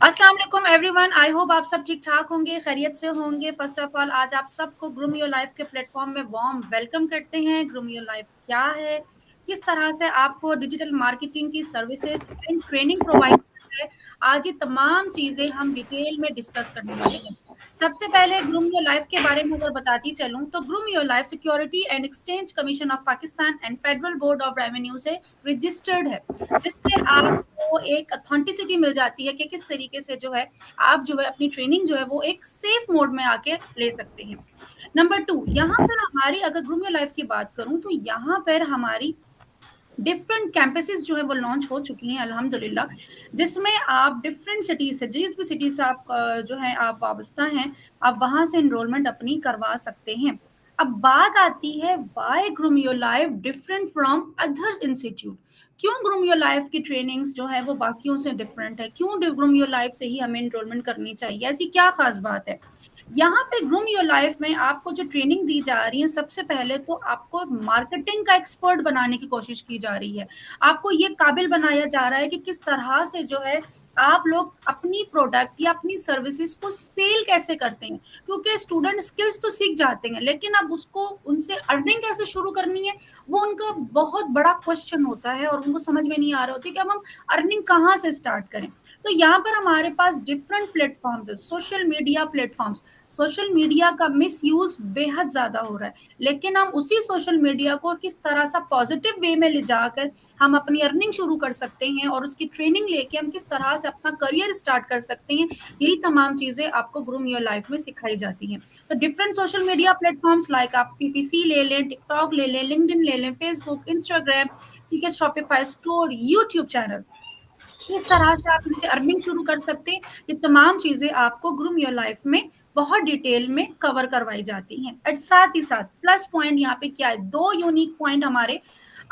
अस्सलाम वालेकुम everyone. I hope आप सब ठीक ठाक होंगे, खैरियत से होंगे। फर्स्ट ऑफ ऑल आज आप सबको ग्रूम योर लाइफ के प्लेटफॉर्म में वार्म वेलकम करते हैं। ग्रूम योर लाइफ क्या है, किस तरह से आपको डिजिटल मार्केटिंग की सर्विसेज एंड ट्रेनिंग प्रोवाइड करता है, आज ये तमाम चीजें हम डिटेल में डिस्कस करने वाले हैं। सबसे पहले ग्रूम योर लाइफ के बारे में अगर बताती चलूं तो groom your life security and exchange commission of Pakistan and federal board of revenue से रजिस्टर्ड है, जिससे आपको एक अथेंटिसिटी मिल जाती है कि किस तरीके से जो है आप जो है अपनी ट्रेनिंग जो है वो एक सेफ मोड में आके ले सकते हैं। नंबर 2, यहाँ पर हमारी अगर ग्रूम योर लाइफ की बात करूं तो यहाँ पर हमारी डिफरेंट कैंपसेस जो है वो लॉन्च हो चुकी हैं अल्हम्दुलिल्लाह, जिसमें आप डिफरेंट सिटीज से, जिस भी सिटी से आप जो है आप वाबस्ता हैं, आप वहां से एनरोलमेंट अपनी करवा सकते हैं। अब बात आती है why groom your life different from others institute. क्यों ग्रूम योर लाइफ की ट्रेनिंग्स जो है वो बाकियों से डिफरेंट है, क्यों ग्रूम योर लाइफ से ही हमें एनरोलमेंट करनी चाहिए, ऐसी क्या खास बात है। यहाँ पे ग्रूम योर लाइफ में आपको जो ट्रेनिंग दी जा रही है, सबसे पहले तो आपको मार्केटिंग का एक्सपर्ट बनाने की कोशिश की जा रही है। आपको ये काबिल बनाया जा रहा है कि किस तरह से जो है आप लोग अपनी प्रोडक्ट या अपनी सर्विसेज को सेल कैसे करते हैं, क्योंकि स्टूडेंट स्किल्स तो सीख जाते हैं लेकिन अब उसको उनसे अर्निंग कैसे शुरू करनी है वो उनका बहुत बड़ा क्वेश्चन होता है और उनको समझ में नहीं आ रहा होती कि अब हम अर्निंग कहाँ से स्टार्ट करें। तो यहाँ पर हमारे पास डिफरेंट प्लेटफॉर्म्स है, social media platforms. Social media का मिस यूज बेहद ज्यादा हो रहा है, लेकिन हम उसी सोशल मीडिया को किस तरह से पॉजिटिव वे में ले जाकर हम अपनी अर्निंग शुरू कर सकते हैं और उसकी ट्रेनिंग लेके हम किस तरह से अपना करियर स्टार्ट कर सकते हैं, यही तमाम चीजें आपको ग्रूम योर लाइफ में सिखाई जाती हैं। तो different social media platforms like आप पीपीसी ले लें, टिकटॉक ले लें, लिंक्डइन ले लें, फेसबुक, इंस्टाग्राम, ठीक है, शॉपिफाई स्टोर, यूट्यूब चैनल, किस तरह से आप इनसे अर्निंग शुरू कर सकते हैं, ये तमाम चीजें आपको ग्रूम योर लाइफ में बहुत डिटेल में कवर करवाई जाती हैं। और साथ ही साथ प्लस पॉइंट यहाँ पे क्या है, दो यूनिक पॉइंट हमारे।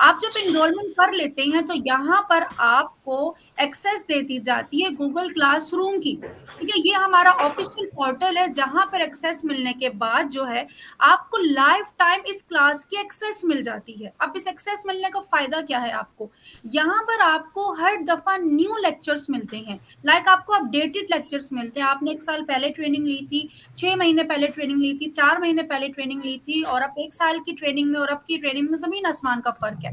आप जब एनरोलमेंट कर लेते हैं तो यहाँ पर आपको एक्सेस दे दी जाती है गूगल क्लासरूम की, ठीक है। ये हमारा ऑफिशियल पोर्टल है जहां पर एक्सेस मिलने के बाद जो है आपको लाइफ टाइम इस क्लास की एक्सेस मिल जाती है। अब इस एक्सेस मिलने का फायदा क्या है आपको, यहाँ पर आपको हर दफा न्यू लेक्चर्स मिलते हैं, लाइक आपको अपडेटेड लेक्चर्स मिलते हैं। आपने 1 साल पहले ट्रेनिंग ली थी, 6 महीने पहले ट्रेनिंग ली थी, 4 महीने पहले ट्रेनिंग ली थी, और अब 1 साल की ट्रेनिंग में और अब की ट्रेनिंग में जमीन आसमान का फर्क है।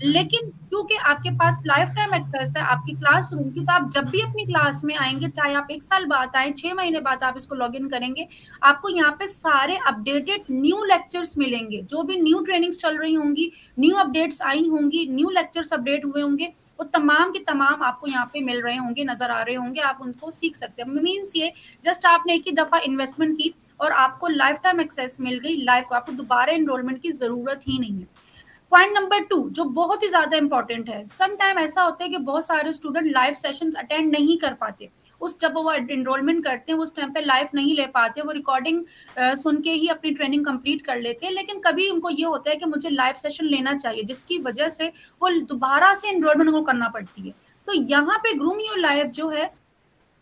लेकिन क्योंकि आपके पास लाइफ टाइम एक्सेस है आपकी क्लासरूम की, तो आप जब भी अपनी क्लास में आएंगे, चाहे आप 1 साल बाद आए, 6 महीने बाद आप इसको लॉग इन करेंगे, आपको यहाँ पे सारे अपडेटेड न्यू लेक्चर्स मिलेंगे। जो भी न्यू ट्रेनिंग्स चल रही होंगी, न्यू अपडेट्स आई होंगी, न्यू लेक्चर्स अपडेट हुए होंगे, वो तमाम के तमाम आपको यहाँ पे मिल रहे होंगे, नजर आ रहे होंगे, आप उनको सीख सकते हैं। मीन्स ये जस्ट आपने एक ही दफा इन्वेस्टमेंट की और आपको लाइफ टाइम एक्सेस मिल गई, लाइफ आपको दोबारा एनरोलमेंट की जरूरत ही नहीं है। पॉइंट नंबर 2 जो बहुत ही ज्यादा इंपॉर्टेंट है, सम टाइम ऐसा होता है कि बहुत सारे स्टूडेंट लाइव सेशंस अटेंड नहीं कर पाते, उस जब वो एनरोलमेंट करते हैं उस टाइम पे लाइव नहीं ले पाते, वो रिकॉर्डिंग सुन के ही अपनी ट्रेनिंग कंप्लीट कर लेते हैं। लेकिन कभी उनको ये होता है कि मुझे लाइव सेशन लेना चाहिए, जिसकी वजह से वो दोबारा से एनरोलमेंट उनको करना पड़ती है। तो यहाँ पे ग्रूम योर लाइफ जो है,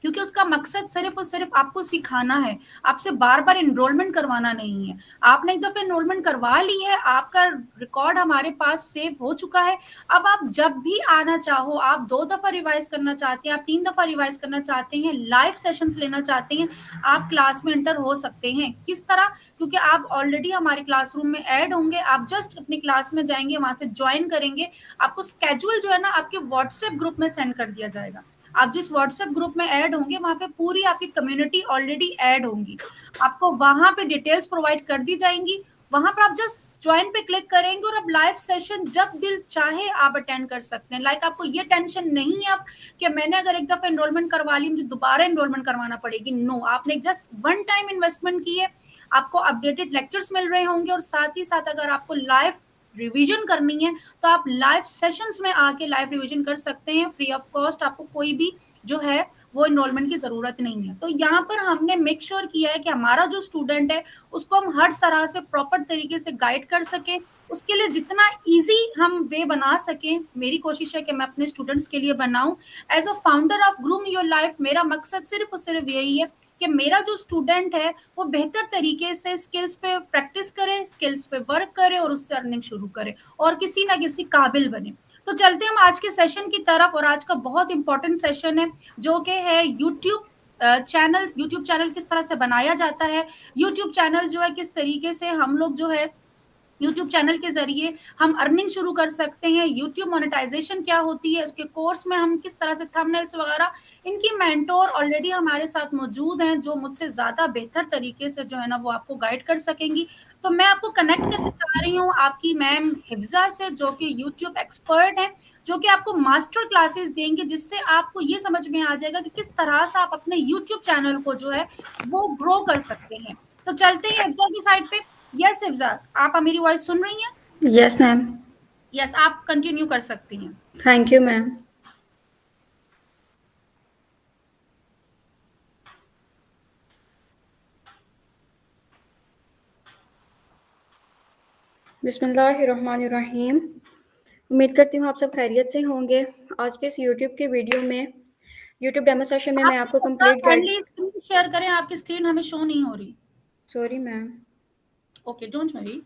क्योंकि उसका मकसद सिर्फ और सिर्फ आपको सिखाना है, आपसे बार बार एनरोलमेंट करवाना नहीं है। आपने एक दफा एनरोलमेंट करवा ली है, आपका रिकॉर्ड हमारे पास सेव हो चुका है। अब आप जब भी आना चाहो, आप 2 दफा रिवाइज करना चाहते हैं, आप 3 दफा रिवाइज करना चाहते हैं, लाइव सेशंस लेना चाहते हैं, आप क्लास में एंटर हो सकते हैं। किस तरह, क्योंकि आप ऑलरेडी हमारे क्लासरूम में ऐड होंगे, आप जस्ट अपनी क्लास में जाएंगे, वहां से ज्वाइन करेंगे, आपको स्केड्यूल जो है ना आपके व्हाट्सएप ग्रुप में सेंड कर दिया जाएगा। आप जिस व्हाट्सएप ग्रुप में ऐड होंगे वहां पे पूरी आपकी कम्युनिटी ऑलरेडी ऐड होंगी, आपको वहां पे डिटेल्स प्रोवाइड कर दी जाएंगी। वहां पर आप जस्ट ज्वाइन पे क्लिक करेंगे और अब लाइव सेशन जब दिल चाहे आप अटेंड कर सकते हैं। लाइक आपको ये टेंशन नहीं है अब कि मैंने अगर एक दफा एनरोलमेंट करवा ली मुझे दोबारा एनरोलमेंट करवाना पड़ेगी। नो, आपने जस्ट वन टाइम इन्वेस्टमेंट की है, आपको अपडेटेड लेक्चर्स मिल रहे होंगे, और साथ ही साथ अगर आपको लाइव रिवीजन करनी है तो आप लाइव सेशंस में आके लाइव रिवीजन कर सकते हैं फ्री ऑफ कॉस्ट। आपको कोई भी जो है वो एनरोलमेंट की जरूरत नहीं है। तो यहाँ पर हमने मेक श्योर किया है कि हमारा जो स्टूडेंट है उसको हम हर तरह से प्रॉपर तरीके से गाइड कर सके, उसके लिए जितना इजी हम वे बना सकें, मेरी कोशिश है कि मैं अपने स्टूडेंट्स के लिए बनाऊं। As a founder of groom your life मेरा मकसद सिर्फ और सिर्फ यही है कि मेरा जो स्टूडेंट है वो बेहतर तरीके से स्किल्स पे प्रैक्टिस करे, स्किल्स पे वर्क करे और उससे अर्निंग शुरू करे और किसी ना किसी काबिल बने। तो चलते हम आज के सेशन की तरफ, और आज का बहुत इंपॉर्टेंट सेशन है जो कि है यूट्यूब चैनल। यूट्यूब चैनल किस तरह से बनाया जाता है, यूट्यूब चैनल जो है किस तरीके से हम लोग जो है यूट्यूब चैनल के जरिए हम अर्निंग शुरू कर सकते हैं, यूट्यूब मोनेटाइजेशन क्या होती है, उसके कोर्स में हम किस तरह से थंबनेल्स वगैरह, इनकी मेंटोर ऑलरेडी हमारे साथ मौजूद हैं जो मुझसे ज्यादा बेहतर तरीके से जो है ना वो आपको गाइड कर सकेंगी। तो मैं आपको कनेक्ट करना चाह रही हूँ आपकी मैम हिफ्जा से, जो कि यूट्यूब एक्सपर्ट हैं, जो कि आपको मास्टर क्लासेस देंगे, जिससे आपको ये समझ में आ जाएगा कि किस तरह से आप अपने यूट्यूब चैनल को जो है वो ग्रो कर सकते हैं। तो चलते हैं हिफ्जा की साइड पे। यस हिफ्जा, आप मेरी वॉइस सुन रही हैं? Yes ma'am. यस, आप कंटिन्यू कर सकती हैं। Thank you ma'am. बिस्मिल्लाहिर्रहमानिर्रहीम। उम्मीद करती हूँ आप सब खैरियत से होंगे। आज के इस यूट्यूब के वीडियो में, यूट्यूब डेमो सेशन में आप मैं आपको complete guide. Kindly screen share करें, आपकी स्क्रीन हमें शो नहीं हो रही। Sorry ma'am. Okay, don't worry.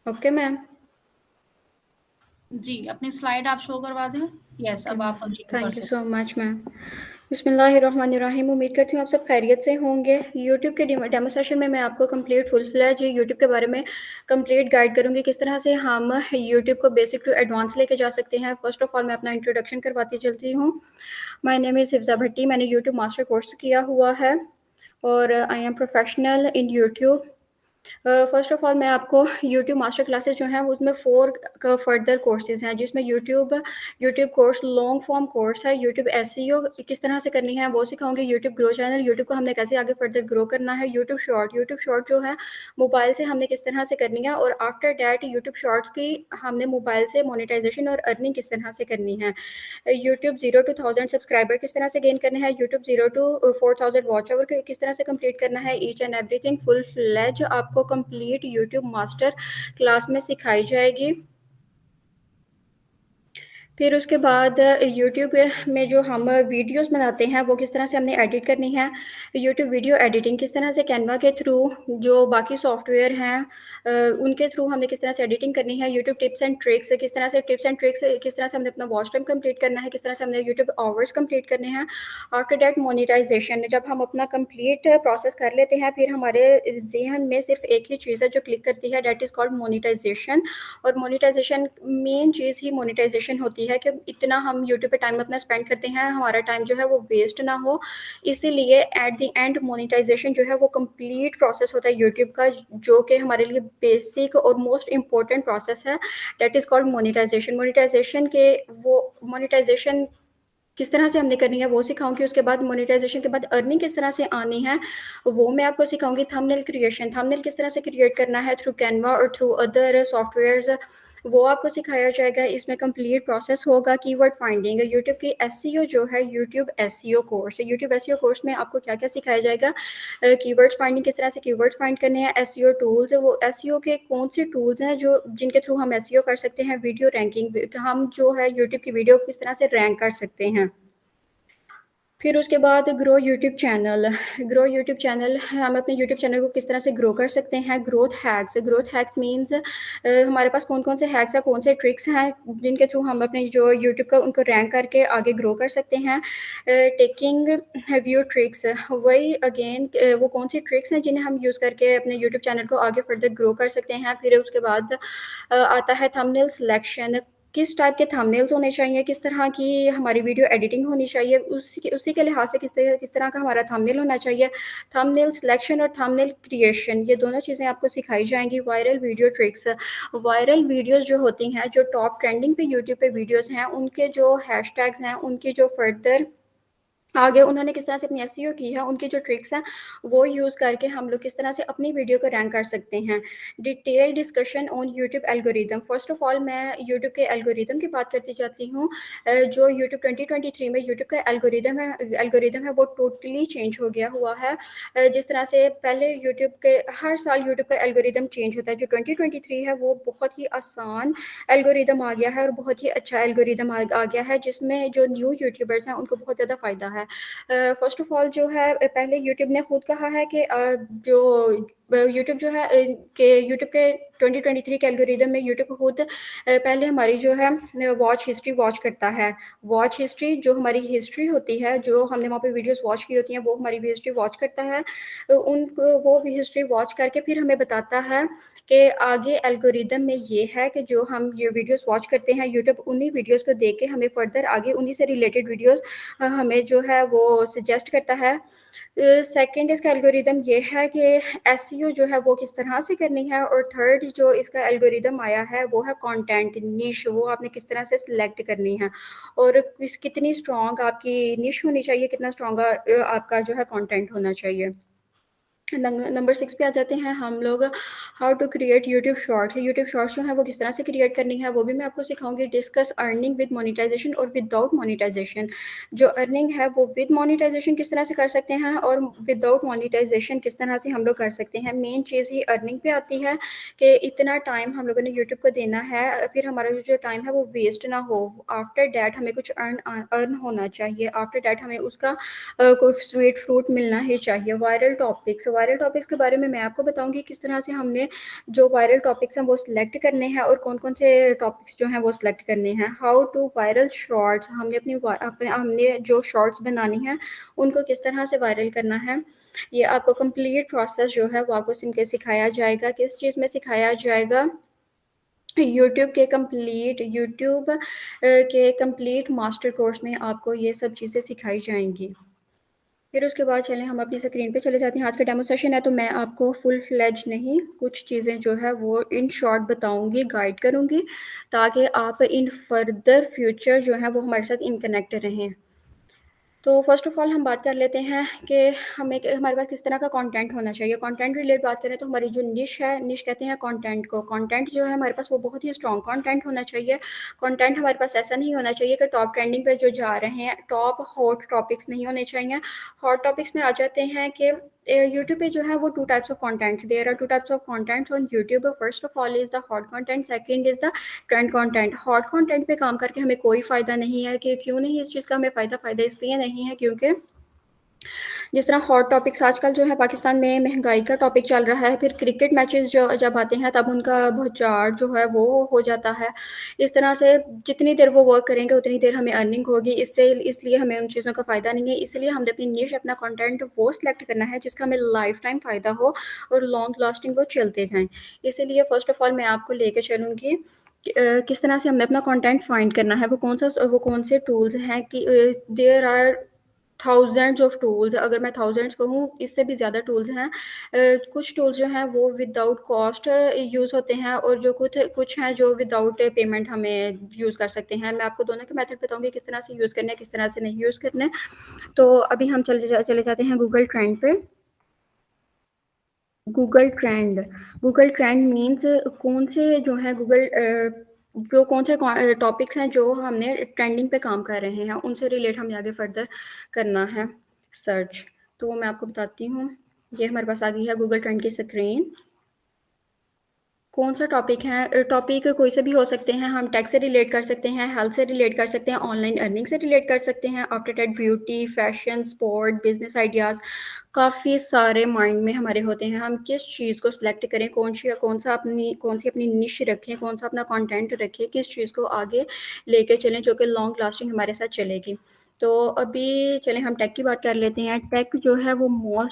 Okay ma'am. जी, अपनी स्लाइड आप शो करवा दें। यस, ओके अब आप मैम, कंटिन्यू कर थैंक यू सो सकते मच मैम। बिस्मिल्लाहिर्रहमानिर्रहीम। उम्मीद करती हूँ आप सब खैरियत से होंगे। यूट्यूब के डेमो सेशन में मैं आपको कंप्लीट फुल फ्लैज यूट्यूब के बारे में कंप्लीट गाइड करूँगी, किस तरह से हम यूट्यूब को बेसिक टू एडवांस लेके जा सकते हैं। फर्स्ट ऑफ ऑल मैं अपना इंट्रोडक्शन करवाती चलती हूँ। माय नेम इज़ हिफ्जा भट्टी। मैंने यूट्यूब मास्टर कोर्स किया हुआ है और I am professional in YouTube. First of all मैं आपको यूट्यूब मास्टर क्लासेस जो हैं उसमें 4 फर्दर कोर्सेज़ हैं, जिसमें YouTube YouTube course long form course है। यूट्यूब एसईओ किस तरह से करनी है वो सिखाऊंगी। यूट्यूब ग्रो चैनल, यूट्यूब को हमने कैसे आगे फर्दर ग्रो करना है। यूट्यूब शॉर्ट जो है मोबाइल से हमने किस तरह से करनी है, और आफ्टर डैट यूट्यूब शॉर्ट्स की हमने मोबाइल से मोनेटाइजेशन और अर्निंग किस तरह से करनी है। यूट्यूब 0 to 1000 सब्सक्राइबर किस तरह से गेन करना है। यूट्यूब 0 to 4000 वॉच आवर किस तरह से कंप्लीट करना है। Each and everything full fledged आपको कंप्लीट यूट्यूब मास्टर क्लास में सिखाई जाएगी। फिर उसके बाद यूट्यूब में जो हम वीडियोस बनाते हैं वो किस तरह से हमने एडिट करनी है। यूट्यूब वीडियो एडिटिंग किस तरह से कैनवा के थ्रू, जो बाकी सॉफ्टवेयर हैं उनके थ्रू हमने किस तरह से एडिटिंग करनी है। यूट्यूब टिप्स एंड ट्रिक्स किस तरह से किस तरह से हमने अपना वॉच टाइम कंप्लीट करना है, किस तरह से हमने यूट्यूब आवर्स कंप्लीट करने हैं। आफ्टर डैट मोनेटाइजेशन, जब हम अपना कंप्लीट प्रोसेस कर लेते हैं फिर हमारे जहन में सिर्फ एक ही चीज़ है जो क्लिक करती है, डैट इज़ कॉल्ड मोनेटाइजेशन। और मोनेटाइजेशन मेन चीज़ ही मोनेटाइजेशन होती है कि इतना हम यूट्यूब पे टाइम अपना स्पेंड करते हैं, हमारा टाइम जो है वो वेस्ट ना हो। इसीलिए एट द एंड मोनेटाइजेशन जो है वो कंप्लीट प्रोसेस होता है यूट्यूब का, जो कि हमारे लिए बेसिक और मोस्ट इम्पॉर्टेंट प्रोसेस है, that is called monetisation. Monetisation किस तरह से हमने करनी है वो सिखाऊंगी। उसके बाद मोनेटाइजेशन के बाद अर्निंग किस तरह से आनी है वो मैं आपको सिखाऊंगी। थंबनेल क्रिएशन, थंबनेल किस तरह से क्रिएट करना है थ्रू कैनवा और थ्रू अदर सॉफ्टवेयर्स, वो आपको सिखाया जाएगा। इसमें कंप्लीट प्रोसेस होगा। कीवर्ड फाइंडिंग, यूट्यूब की एसईओ जो है, YouTube SEO course, YouTube SEO course में आपको क्या क्या सिखाया जाएगा। कीवर्ड्स फाइंडिंग, किस तरह से कीवर्ड्स फाइंड करने हैं। एसईओ टूल्स, वो एसईओ के कौन से टूल्स हैं जो जिनके थ्रू हम एसईओ कर सकते हैं। वीडियो रैंकिंग, हम जो है यूट्यूब की वीडियो किस तरह से रैंक कर सकते हैं। फिर उसके बाद grow YouTube channel. Grow YouTube channel, हम अपने यूट्यूब चैनल को किस तरह से ग्रो कर सकते हैं। ग्रोथ हैक्स मीन्स हमारे पास कौन कौन से हैक्स हैं, कौन से ट्रिक्स हैं जिनके थ्रू हम अपने जो यूट्यूब का उनको रैंक करके आगे ग्रो कर सकते हैं। टेकिंग व्यू ट्रिक्स, वही अगेन वो कौन सी ट्रिक्स हैं जिन्हें हम यूज़ करके अपने यूट्यूब चैनल को आगे फर्दर ग्रो कर सकते हैं। फिर उसके बाद आता है थंबनेल सिलेक्शन, किस टाइप के थंबनेल्स होने चाहिए, किस तरह की हमारी वीडियो एडिटिंग होनी चाहिए, उसी के लिहाज से किस तरह का हमारा थंबनेल होना चाहिए। थंबनेल सिलेक्शन और थंबनेल क्रिएशन, ये दोनों चीज़ें आपको सिखाई जाएंगी। Viral video tricks, viral videos जो होती हैं, जो टॉप ट्रेंडिंग पे यूट्यूब पे वीडियोस हैं, उनके जो हैशटैग्स हैं, उनकी जो फर्दर आगे उन्होंने किस तरह से अपनी एसईओ की है, उनकी जो ट्रिक्स हैं, वो यूज़ करके हम लोग किस तरह से अपनी वीडियो को रैंक कर सकते हैं। Detail discussion on YouTube algorithm. First of all मैं यूट्यूब के एल्गोरिदम की बात करती जाती हूँ। जो यूट्यूब 2023 में यूट्यूब का एल्गोरिदम है वो टोटली चेंज हो गया हुआ है। जिस तरह से पहले यूट्यूब के हर साल यूट्यूब का एल्गोरिदम चेंज होता है। जो 2023 है वो बहुत ही आसान एल्गोरिदम आ गया है और बहुत ही अच्छा एल्गोरिदम आ गया है, जिसमें जो न्यू यूट्यूबर्स हैं उनको बहुत ज़्यादा फ़ायदा है। फ़र्स्ट ऑफ़ ऑल जो है पहले यूट्यूब ने खुद कहा है कि जो यूट्यूब जो है कि यूट्यूब के 2023 के एल्गोरिदम में यूट्यूब खुद पहले हमारी जो है वॉच हिस्ट्री वॉच करता है। वॉच हिस्ट्री जो हमारी हिस्ट्री होती है, जो हमने वहाँ पे वीडियोज़ वॉच की होती हैं, वो हमारी हिस्ट्री वॉच करता है। उनको वो भी हिस्ट्री वॉच करके फिर हमें बताता है कि आगे एल्गोरिदम में ये है कि जो हम ये वीडियोज़ वॉच करते हैं, यूट्यूब उन्हीं वीडियोज़ को देख के हमें फ़र्दर आगे उन्हीं से रिलेटेड वीडियोज़ हमें जो है वो सजेस्ट करता है। सेकंड इसका एल्गोरिदम ये है कि एसईओ जो है वो किस तरह से करनी है, और थर्ड जो इसका एल्गोरिदम आया है वो है कंटेंट निश, वो आपने किस तरह से सिलेक्ट करनी है और कितनी स्ट्रॉन्ग आपकी निश होनी चाहिए, कितना स्ट्रॉन्ग आपका जो है कंटेंट होना चाहिए। नंबर 6 पे आ जाते हैं हम लोग। How to create YouTube shorts. YouTube shorts जो है वो किस तरह से क्रिएट करनी है वो भी मैं आपको सिखाऊंगी। डिस्कस अर्निंग विद मोनेटाइजेशन और विदाउट मोनेटाइजेशन। जो अर्निंग है वो विद मोनेटाइजेशन किस तरह से कर सकते हैं और विदाउट मोनेटाइजेशन किस तरह से हम लोग कर सकते हैं। मेन चीज़ ही अर्निंग पे आती है कि इतना टाइम हम लोगों ने यूट्यूब को देना है, फिर हमारा जो टाइम है वो वेस्ट ना हो। आफ्टर डैट हमें कुछ अर्न होना चाहिए, आफ्टर डैट हमें उसका कोई स्वीट फ्रूट मिलना ही चाहिए। वायरल टॉपिक्स के बारे में मैं आपको बताऊंगी किस तरह से हमने जो वायरल टॉपिक्स हैं वो सिलेक्ट करने हैं और कौन कौन से टॉपिक्स जो हैं वो सिलेक्ट करने हैं। How to viral shorts. हमने जो शॉर्ट्स बनानी हैं उनको किस तरह से वायरल करना है, ये आपको कंप्लीट प्रोसेस जो है वो आपको सिखाया जाएगा। किस चीज़ में सिखाया जाएगा? यूट्यूब के कंप्लीट मास्टर कोर्स में आपको ये सब चीज़ें सिखाई जाएंगी। फिर उसके बाद चलें हम अपनी स्क्रीन पे चले जाते हैं। आज का डेमो सेशन है तो मैं आपको फुल फ्लेज नहीं, कुछ चीज़ें जो है वो इन शॉर्ट बताऊंगी, गाइड करूंगी, ताकि आप इन फर्दर फ्यूचर जो है वो हमारे साथ इन कनेक्ट रहें। तो फर्स्ट ऑफ ऑल हम बात कर लेते हैं कि हमारे पास किस तरह का कंटेंट होना चाहिए। कंटेंट रिलेटेड बात करें तो हमारी जो निश है, निश कहते हैं कंटेंट को। कंटेंट जो है हमारे पास वो बहुत ही स्ट्रॉन्ग कंटेंट होना चाहिए। कंटेंट हमारे पास ऐसा नहीं होना चाहिए कि टॉप ट्रेंडिंग पे जो जा रहे हैं, टॉप हॉट टॉपिक्स नहीं होने चाहिए। हॉट टॉपिक्स में आ जाते हैं कि यूट्यूब पे जो है वो two types of contents, there are two types of contents on YouTube. First of all is the hot content, second is the trend content. Hot content पे काम करके हमें कोई फ़ायदा नहीं है। कि क्यों नहीं इस चीज़ का हमें फ़ायदा इसलिए नहीं है क्योंकि जिस तरह हॉट टॉपिक्स आजकल जो है पाकिस्तान में महंगाई का टॉपिक चल रहा है, फिर क्रिकेट मैचेस जो जब आते हैं तब उनका भौचार जो है वो हो जाता है। इस तरह से जितनी देर वो वर्क करेंगे उतनी देर हमें अर्निंग होगी, इसलिए हमें उन चीज़ों का फ़ायदा नहीं है। इसलिए हमने अपनी निश, अपना कंटेंट वो सिलेक्ट करना है जिसका हमें लाइफ टाइम फ़ायदा हो और लॉन्ग लास्टिंग वो चलते जाएँ। इसीलिए फ़र्स्ट ऑफ ऑल मैं आपको लेके चलूँगी किस तरह से हमने अपना कंटेंट फाइंड करना है, वो कौन से टूल्स हैं कि there are thousands of tools. अगर मैं थाउजेंड्स कहूँ इससे भी ज़्यादा टूल्स हैं। कुछ टूल्स जो हैं वो विदाउट कॉस्ट यूज़ होते हैं और जो कुछ हैं जो विदाउट पेमेंट हमें यूज़ कर सकते हैं। मैं आपको दोनों के मेथड बताऊँगी किस तरह से यूज़ करना है, किस तरह से नहीं यूज़ करना है। तो अभी हम चले जाते हैं गूगल ट्रेंड पे। गूगल ट्रेंड मीन्स कौन से जो है जो कौन से टॉपिक्स हैं जो हमने ट्रेंडिंग पे काम कर रहे हैं, उनसे रिलेट हमें आगे फर्दर करना है सर्च। तो वो मैं आपको बताती हूँ। ये हमारे पास आ गई है गूगल ट्रेंड की स्क्रीन। कौन सा टॉपिक है? टॉपिक कोई से भी हो सकते हैं। हम टेक से रिलेट कर सकते हैं, हेल्थ से रिलेट कर सकते हैं, ऑनलाइन अर्निंग से रिलेट कर सकते हैं, after that beauty, fashion, sport, business ideas, काफ़ी सारे माइंड में हमारे होते हैं। हम किस चीज़ को सिलेक्ट करें, कौन सी अपनी निश रखें, कौन सा अपना कंटेंट रखें, किस चीज़ को आगे लेके चलें जो कि लॉन्ग लास्टिंग हमारे साथ चलेगी। तो अभी चलें हम टेक की बात कर लेते हैं। टेक जो है वो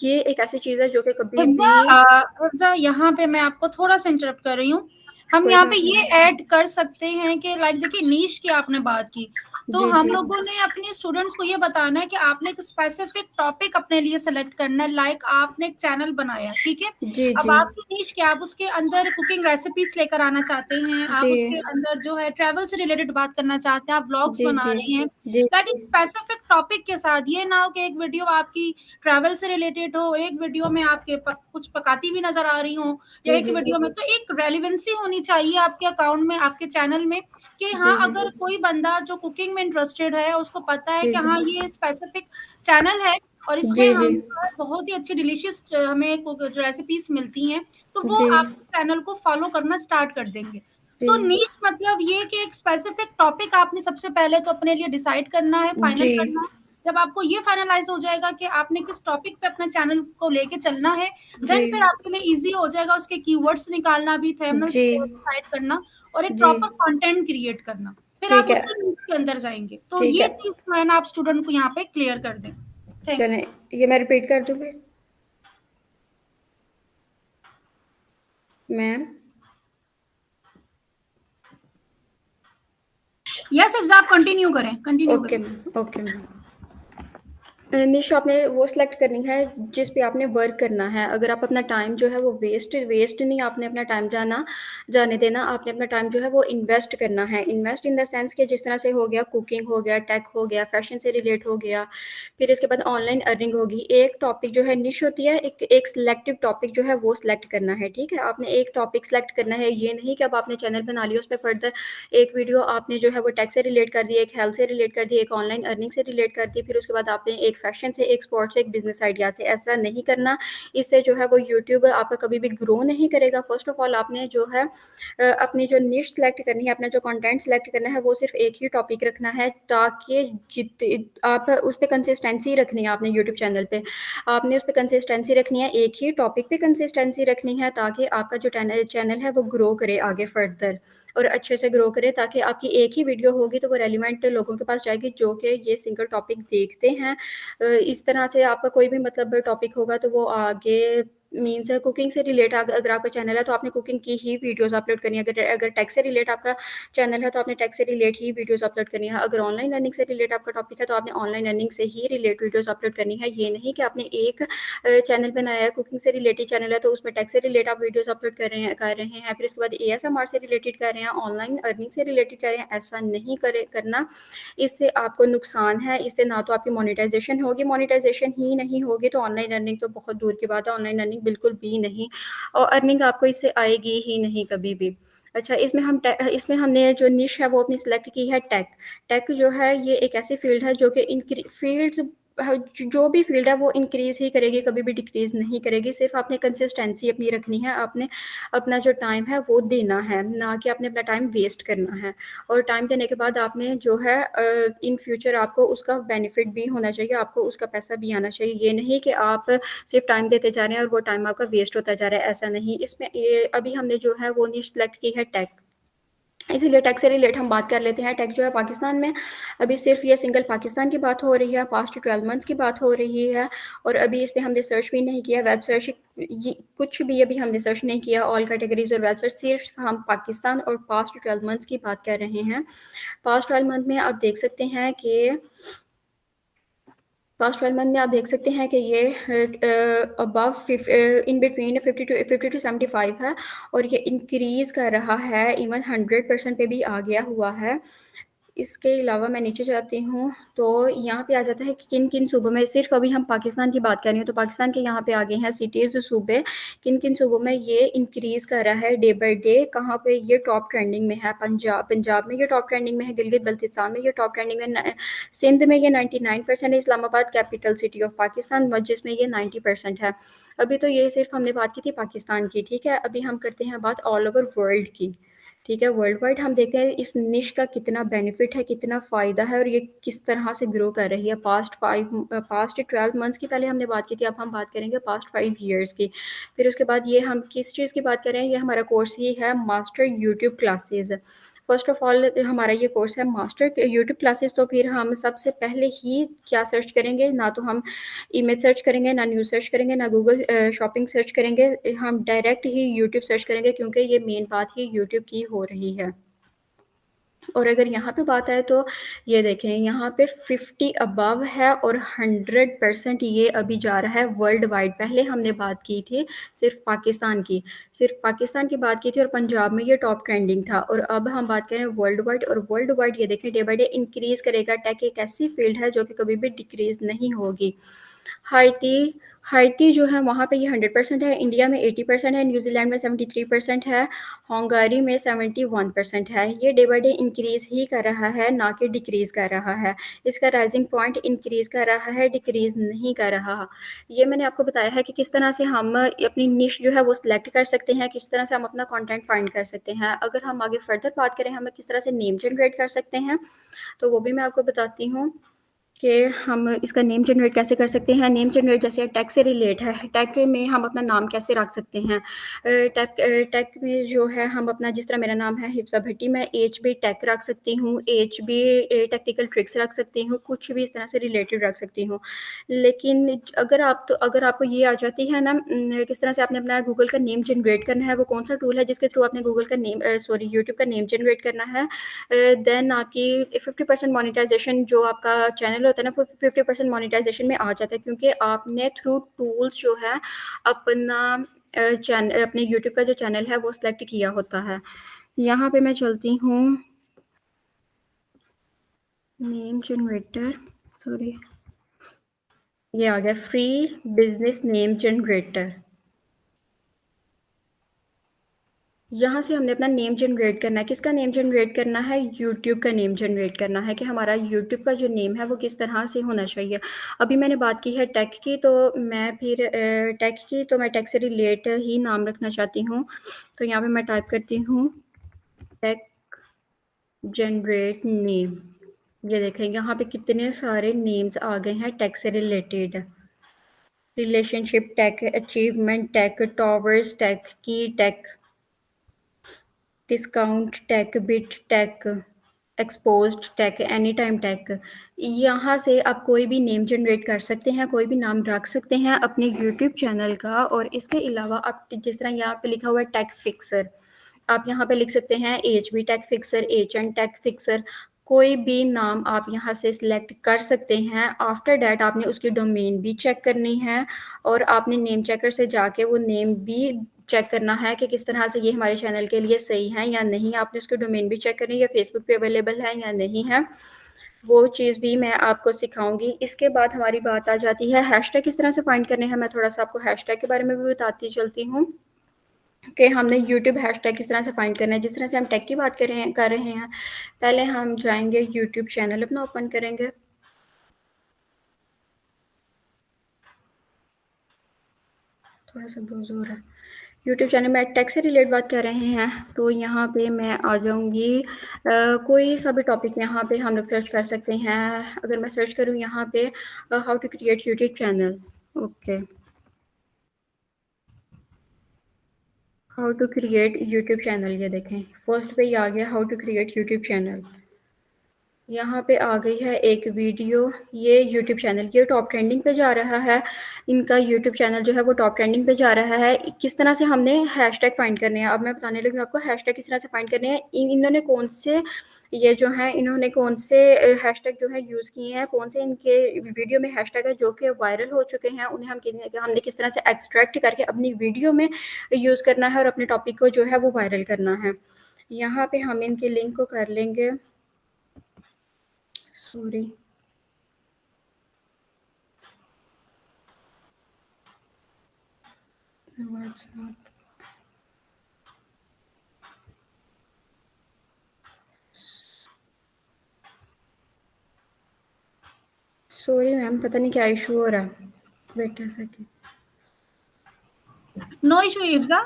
ये एक ऐसी चीज़ है जो कि कभी हिफ्ज़ा भी हिफ्ज़ा, यहाँ पे मैं आपको थोड़ा-सा इंटरप्ट कर रही हूँ। हम कोई यहाँ पे बात ये नहीं। ऐड कर सकते हैं कि लाइक देखिए नीश की आपने बात की, तो जी, हम जी। लोगों ने अपने स्टूडेंट्स को ये बताना है कि आपने एक स्पेसिफिक टॉपिक अपने लिए सेलेक्ट करना है, लाइक आपने एक चैनल बनाया, ठीक है। जी, अब जी। आपकी नीश क्या, आप उसके अंदर कुकिंग रेसिपीज लेकर आना चाहते हैं, आप जी। उसके अंदर जो है ट्रैवल से रिलेटेड बात करना चाहते हैं, आप व्लॉग्स जी, बना जी। रहे हैं, जी, लाइक एक जी। स्पेसिफिक टॉपिक के साथ। ये ना हो कि एक वीडियो आपकी ट्रैवल से रिलेटेड हो, एक वीडियो में आपके कुछ पकाती भी नजर आ रही हो, या जी, एक जी। वीडियो में, तो एक रेलिवेंसी होनी चाहिए आपके अकाउंट में, आपके चैनल में, कि हाँ जी, जी। अगर कोई बंदा जो कुकिंग में इंटरेस्टेड है, उसको पता है जी, कि जी। हाँ ये स्पेसिफिक चैनल है और इसमें जी, जी। हम जो है बहुत ही अच्छी डिलीशियस हमें जो रेसिपीज मिलती हैं, तो वो जी। आपके चैनल को फॉलो करना स्टार्ट कर देंगे। जी। तो नीश मतलब ये कि एक स्पेसिफिक टॉपिक आपने सबसे पहले तो अपने लिए डिसाइड करना है, फाइनल जी। करना है। जब आपको ये फाइनलाइज हो जाएगा कि आपने किस टॉपिक पे अपना चैनल को लेके चलना है, जी। देन फिर आपके लिए इजी हो जाएगा उसके कीवर्ड्स निकालना भी, थंबनेल्स जी। डिसाइड करना और एक जी। प्रॉपर कंटेंट क्रिएट करना। फिर आप ठीक है। उसी नीश के अंदर जाएंगे। तो ठीक ये है। चीज जो है ना, आप स्टूडेंट को यहाँ पे क्लियर कर दें। थैंक चलें, ये मैं रिपीट कर दूँ फिर? मैम? यू। यस, आप कंटिन्यू करें, कंटिन्यू ओके करें। Ma'am, okay ma'am. निश आपने वो सिलेक्ट करनी है जिस पे आपने वर्क करना है। अगर आप अपना टाइम जो है वो वेस्ट नहीं आपने अपना टाइम जाने देना। आपने अपना टाइम जो है वो इन्वेस्ट करना है। इन्वेस्ट इन द सेंस कि जिस तरह से हो गया कुकिंग हो गया, टेक हो गया, फैशन से रिलेट हो गया, फिर इसके बाद ऑनलाइन अर्निंग होगी। एक टॉपिक जो है निश होती है, एक सिलेक्टिव टॉपिक जो है वो सिलेक्ट करना है, ठीक है? आपने एक टॉपिक सिलेक्ट करना है, ये नहीं कि अब आपने चैनल बना लिया, उस पे फर्दर एक वीडियो आपने जो है वो टेक से रिलेट कर दी, एक हेल्थ से रिलेट कर दी, एक ऑनलाइन अर्निंग से रिलेट कर दी, फिर उसके बाद आपने एक फैशन से, एक स्पोर्ट्स से, एक बिजनेस आइडिया से। ऐसा नहीं करना। इससे जो है वो यूट्यूब आपका कभी भी ग्रो नहीं करेगा। फर्स्ट ऑफ ऑल आपने जो है अपनी जो निश सेलेक्ट करनी है, अपना जो कंटेंट सेलेक्ट करना है, वो सिर्फ एक ही टॉपिक रखना है, ताकि आप उस पर कंसिस्टेंसी रखनी है। आपने यूट्यूब चैनल पे आपने उस पर कंसिस्टेंसी रखनी है, एक ही टॉपिक पे कंसिस्टेंसी रखनी है, ताकि आपका जो चैनल है वो ग्रो करे आगे फर्दर, और अच्छे से ग्रो करे, ताकि आपकी एक ही वीडियो होगी तो वो रेलिवेंट लोगों के पास जाएगी जो कि ये सिंगल टॉपिक देखते हैं। इस तरह से आपका कोई भी मतलब टॉपिक होगा तो वो आगे मीन्स कुकिंग से रिलेट अगर आपका चैनल है तो आपने कुकिंग की ही वीडियोस अपलोड करनी है। अगर अगर टेक से रिलेट आपका चैनल है तो आपने टेक से रिलेट ही वीडियोस अपलोड करनी है। अगर ऑनलाइन अर्निंग से रिलेट आपका टॉपिक है तो आपने ऑनलाइन अर्निंग से ही रिलेट वीडियोस अपलोड करनी है। ये नहीं कि आपने एक चैनल बनाया है, कुकिंग से रिलेटेड चैनल है, तो उसमें टेक से रिलेट आप वीडियोस अपलोड कर रहे हैं, फिर उसके बाद एएसएमआर से रिलेटेड कर रहे हैं, ऑनलाइन अर्निंग से रिलेटेड कर रहे हैं। ऐसा नहीं करना। इससे आपको नुकसान है। इससे ना तो आपकी मोनेटाइजेशन होगी, मोनेटाइजेशन ही नहीं होगी तो ऑनलाइन अर्निंग तो बहुत दूर की बात है, ऑनलाइन अर्निंग बिल्कुल भी नहीं, और अर्निंग आपको इससे आएगी ही नहीं कभी भी। अच्छा, इसमें हमने जो निश है वो अपनी सिलेक्ट की है टेक। टेक जो है ये एक ऐसी फील्ड है जो कि फील्ड्स जो भी फील्ड है वो इंक्रीज़ ही करेगी, कभी भी डिक्रीज़ नहीं करेगी। सिर्फ आपने कंसिस्टेंसी अपनी रखनी है, आपने अपना जो टाइम है वो देना है, ना कि आपने अपना टाइम वेस्ट करना है। और टाइम देने के बाद आपने जो है इन फ्यूचर आपको उसका बेनिफिट भी होना चाहिए, आपको उसका पैसा भी आना चाहिए। ये नहीं कि आप सिर्फ टाइम देते जा रहे हैं और वो टाइम आपका वेस्ट होता जा रहा है, ऐसा नहीं। इसमें ये अभी हमने जो है वो निश सेलेक्ट की है टेक, इसीलिए टेक से रिलेट हम बात कर लेते हैं। टेक जो है पाकिस्तान में अभी सिर्फ ये सिंगल पाकिस्तान की बात हो रही है, पास्ट 12 मंथ्स की बात हो रही है, और अभी इस पे हमने सर्च भी नहीं किया, वेब सर्च ये कुछ भी अभी हमने सर्च नहीं किया। ऑल कैटेगरीज और वेब सर्च, सिर्फ हम पाकिस्तान और पास्ट 12 मंथ्स की बात कर रहे हैं। पास्ट 12 मंथ में आप देख सकते हैं कि पास्ट 12 मंथ में आप देख सकते हैं कि ये अबव इन बिटवीन 50 to 75 है, और ये इंक्रीज़ कर रहा है, इवन 100% पे भी आ गया हुआ है। इसके अलावा मैं नीचे जाती हूँ तो यहाँ पे आ जाता है कि किन किन सूबों में, सिर्फ अभी हम पाकिस्तान की बात कर रही हूँ तो पाकिस्तान के यहाँ पे आ गए हैं सिटीज़, सूबे, किन किन सूबों में ये इंक्रीज़ कर रहा है डे बाय डे। कहाँ पे ये टॉप ट्रेंडिंग में है? पंजाब में ये टॉप ट्रेंडिंग में है, गिलगित बल्तिस्तान में ये टॉप ट्रेंडिंग में, सिंध में ये 99% है, Islamabad capital city of Pakistan जिसमें ये 90% है। अभी तो ये सिर्फ हमने बात की थी पाकिस्तान की, ठीक है। अभी हम करते हैं बात ऑल ओवर वर्ल्ड की, ठीक है। वर्ल्ड वाइड हम देखते हैं इस निश का कितना बेनिफिट है, कितना फ़ायदा है, और ये किस तरह से ग्रो कर रही है। पास्ट 12 मंथ्स की पहले हमने बात की थी, अब हम बात करेंगे पास्ट 5 ईयर्स की। फिर उसके बाद ये हम किस चीज़ की बात कर रहे हैं, ये हमारा कोर्स ही है master YouTube classes. First of all हमारा ये कोर्स है मास्टर यूट्यूब क्लासेस। तो फिर हम सबसे पहले ही क्या सर्च करेंगे, ना तो हम इमेज सर्च करेंगे, ना न्यूज़ सर्च करेंगे, ना गूगल शॉपिंग सर्च करेंगे, हम डायरेक्ट ही यूट्यूब सर्च करेंगे, क्योंकि ये मेन बात ही यूट्यूब की हो रही है। और अगर यहाँ पे बात आए तो ये देखें यहाँ पे 50 अबव है और 100% ये अभी जा रहा है वर्ल्ड वाइड। पहले हमने बात की थी सिर्फ पाकिस्तान की बात की थी और पंजाब में ये टॉप ट्रेंडिंग था, और अब हम बात करें वर्ल्ड वाइड। और वर्ल्ड वाइड ये देखें डे बाई डे इंक्रीज़ करेगा। टेक एक ऐसी फील्ड है जो कि कभी भी डिक्रीज़ नहीं होगी। हाइती हाइती जो है वहाँ पे ये 100% है, इंडिया में 80% है, न्यूजीलैंड में 73% है, हंगारी में 71% है। ये डे बाई डे इंक्रीज़ ही कर रहा है, ना कि डिक्रीज़ कर रहा है। इसका राइजिंग पॉइंट इंक्रीज़ कर रहा है, डिक्रीज़ नहीं कर रहा। ये मैंने आपको बताया है कि किस तरह से हम अपनी निश जो है वो सिलेक्ट कर सकते हैं, किस तरह से हम अपना कंटेंट फाइंड कर सकते हैं। अगर हम आगे फर्दर बात करें हमें किस तरह से नेम जनरेट कर सकते हैं, तो वो भी मैं आपको बताती हूँ कि हम इसका नेम जनरेट कैसे कर सकते हैं। नेम जनरेट जैसे टैग से रिलेट है, टैग में हम अपना नाम कैसे रख सकते हैं। टैग में जो है हम अपना, जिस तरह मेरा नाम है हिफ्सा भट्टी, मैं एच बी टैग रख सकती हूँ, एच बी टेक्निकल ट्रिक्स रख सकती हूँ, कुछ भी इस तरह से रिलेटेड रख सकती हूँ। लेकिन अगर आपको ये आ जाती है ना किस तरह से आपने अपना गूगल का नेम जनरेट करना है, वो कौन सा टूल है जिसके थ्रू आपने गूगल का नेम यूट्यूब का नेम जनरेट करना है, देन आपकी 50% मोनेटाइजेशन जो आपका चैनल होता है ना, वो 50% मोनेटाइजेशन में आ जाता है, क्योंकि आपने थ्रू टूल्स जो है अपना चैनल, अपने यूट्यूब का जो चैनल है वो सिलेक्ट किया होता है। यहाँ पे मैं चलती हूँ नेम जनरेटर, सॉरी ये आ गया फ्री बिजनेस नेम जनरेटर। यहाँ से हमने अपना नेम जनरेट करना है। किसका नेम जनरेट करना है? यूट्यूब का नेम जनरेट करना है कि हमारा यूट्यूब का जो नेम है वो किस तरह से होना चाहिए। अभी मैंने बात की है टेक की, तो मैं टेक से रिलेट ही नाम रखना चाहती हूँ। तो यहाँ पे मैं टाइप करती हूँ टेक जनरेट नेम। ये देखें यहाँ पे कितने सारे नेम्स आ गए हैं टेक से related. Relationship take, achievement take, towers take, key take, discount take, bit take, exposed take, any time take. यहाँ से आप कोई भी नेम जनरेट कर सकते हैं, कोई भी नाम रख सकते हैं अपने यूट्यूब चैनल का। और इसके अलावा आप जिस तरह यहाँ पे लिखा हुआ है टेक फिक्सर, आप यहाँ पे लिख सकते हैं H B tech fixer, H N tech fixer, कोई भी नाम आप यहाँ से सिलेक्ट कर सकते हैं। आफ्टर डैट आपने उसकी डोमेन भी चेक करनी है, और आपने नेम चेकर से जाके वो नेम भी चेक करना है कि किस तरह से ये हमारे चैनल के लिए सही है या नहीं। आपने उसकी डोमेन भी चेक करनी है, या फेसबुक पे अवेलेबल है या नहीं है, वो चीज़ भी मैं आपको सिखाऊंगी। इसके बाद हमारी बात आ जाती है हैशटैग किस तरह से फाइंड करने हैं। मैं थोड़ा सा आपको हैशटैग के बारे में भी बताती चलती हूँ कि हमने यूट्यूब हैशटैग किस तरह से फाइंड करना है। जिस तरह से हम टैग की बात कर रहे हैं, पहले हम जाएंगे यूट्यूब चैनल अपना ओपन करेंगे। थोड़ा सा ब्राउज़र हो रहा है। यूट्यूब चैनल में टेक से रिलेटेड बात कर रहे हैं, तो यहाँ पे मैं आ जाऊँगी। कोई सा भी टॉपिक यहाँ पे हम लोग सर्च कर सकते हैं। अगर मैं सर्च करूँ यहाँ पे how to create YouTube channel, okay, how to create YouTube channel, ये देखें फर्स्ट पे ही आ गया how to create YouTube channel. यहाँ पे आ गई है एक वीडियो, ये यूट्यूब चैनल ये टॉप ट्रेंडिंग पे जा रहा है। इनका यूट्यूब चैनल जो है वो टॉप ट्रेंडिंग पे जा रहा है। किस तरह से हमने हैशटैग फाइंड करने हैं, अब मैं बताने लगी हूँ आपको हैशटैग किस तरह से फाइंड करने हैं। इन्होंने कौन से हैशटैग जो है यूज़ किए हैं, कौन से इनके वीडियो में हैशटैग है जो कि वायरल हो चुके हैं, उन्हें हमने किस तरह से एक्सट्रैक्ट करके अपनी वीडियो में यूज़ करना है और अपने टॉपिक को जो है वो वायरल करना है। यहाँ पे हम इनके लिंक को कर लेंगे, sorry no, it's not. Sorry ma'am, पता नहीं क्या इशू हो रहा है, wait a second. No issue Hifza,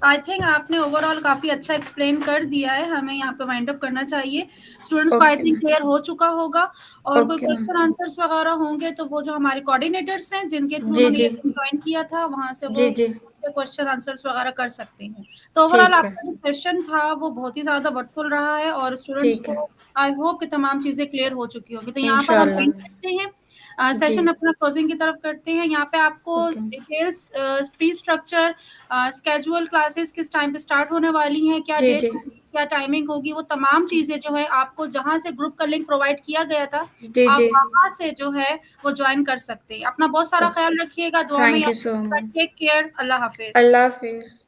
I think आपने ओवरऑल काफी अच्छा एक्सप्लेन कर दिया है। हमें यहाँ पे वाइंड अप करना चाहिए। स्टूडेंट्स को आई ओके थिंक मैम, क्लियर हो चुका होगा। और कोई ओके मैम, क्वेश्चन आंसर्स वगैरह होंगे तो वो जो हमारे कोऑर्डिनेटर्स हैं जिनके थ्रू जी उन्होंने जी, ये ज्वाइन किया था, वहां से जी वो जी, क्वेश्चन आंसर्स वगैरह कर सकते हैं। तो ओवरऑल ठीक है, आपका जो सेशन था वो बहुत ही ज्यादा वर्थफुल रहा है और स्टूडेंट्स ठीक है, को आई होप कि तमाम चीजें क्लियर हो चुकी होगी। तो यहाँ पर हम इंशाल्लाह, एंड करते हैं। जी। सेशन अपना क्लोजिंग की तरफ करते हैं। यहाँ पे आपको okay. Details, fee structure, schedule, classes किस टाइम पे स्टार्ट होने वाली हैं, क्या जी, डेट जी। होगी, क्या टाइमिंग होगी, वो तमाम जी। चीज़ें जो है आपको जहाँ से ग्रुप का लिंक प्रोवाइड किया गया था, जी, आप जी। वहाँ से जो है वो जॉइन कर सकते हैं। अपना बहुत सारा ओके। ख़्याल रखिएगा, दुआ में थैंक याद यू सो रखिएगा। मच। टेक केयर, अल्लाह हाफ़िज़। अल्लाह हाफ़िज़।